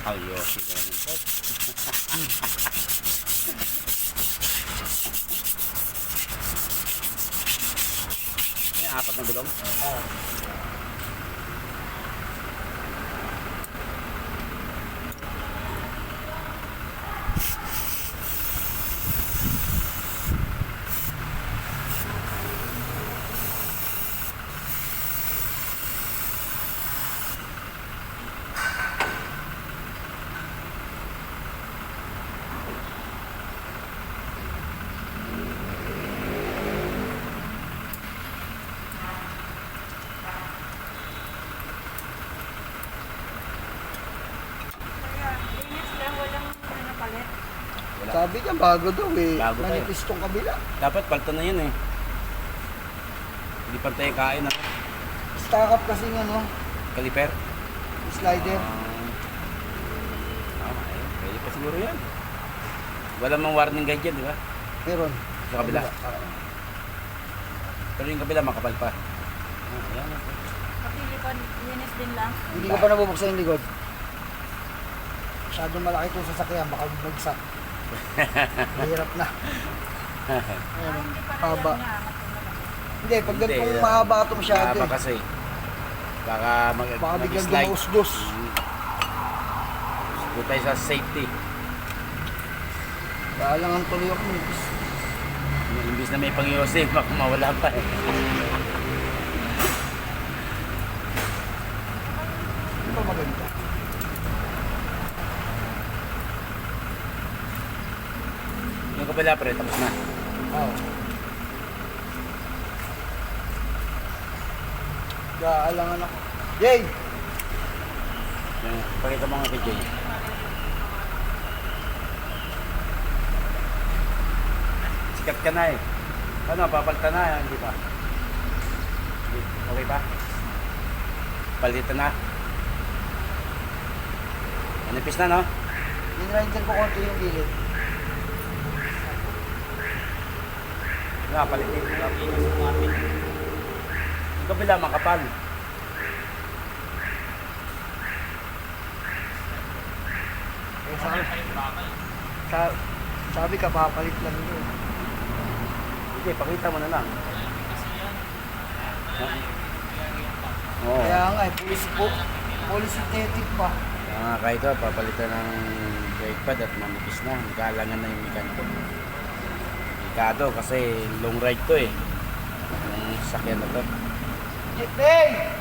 Ayos, ganun po. May apat na gulong. Wala. Sabi niya bago daw eh. Bago pa eh. Manipis tong kabila. Dapat palta na yun eh. Hindi pantay yung kain na. Stack up kasi ng ano, Kaliper. slider. Eh. Pwede pa siguro yan. Wala mang warning guide yan, di ba? Meron. Sa kabila. Pero yung kabila makapal pa. Ayan. Pati likod, linis din lang. Hindi ko pa nabubuksan yung likod. Masyadong malaki itong sasakyan, baka bumagsak. Mahirap na. Ayan, Hindi pa haba. niya, matulog. Hindi, pag Hindi, ganitong mahaba ito masyado Mahaba eh. kasi. Baka Baka biglang mag-slide. dumausdos. Doon tayo sa safety. Kaya lang ang tuloy ako nipis. Imbis na may pang-iosif, baka mawala pa eh. Hindi pa maganda. Yung kabila pre, tapos na. Oo. Gaalangan ako. Yay! Yan, pakita mo nga kay Jay. Sikat ka na eh. Ano, papalta na, hindi ba? Okay ba? Palitan na. Manipis na, no? Dinrider ko konti yung gilid. Nga, palitin. Yung kabila, makapal. Eh, sabi ka, papalit lang yun. Hindi, pakita mo na lang. Oo. Kaya nga eh, police synthetic pa. Kaya nga kahit ito, papalitan ng brake pad at manipis na. Nagkaalangan na yung mekaniko. Delikado kasi long ride to eh. Yung sakyan na to. Hey!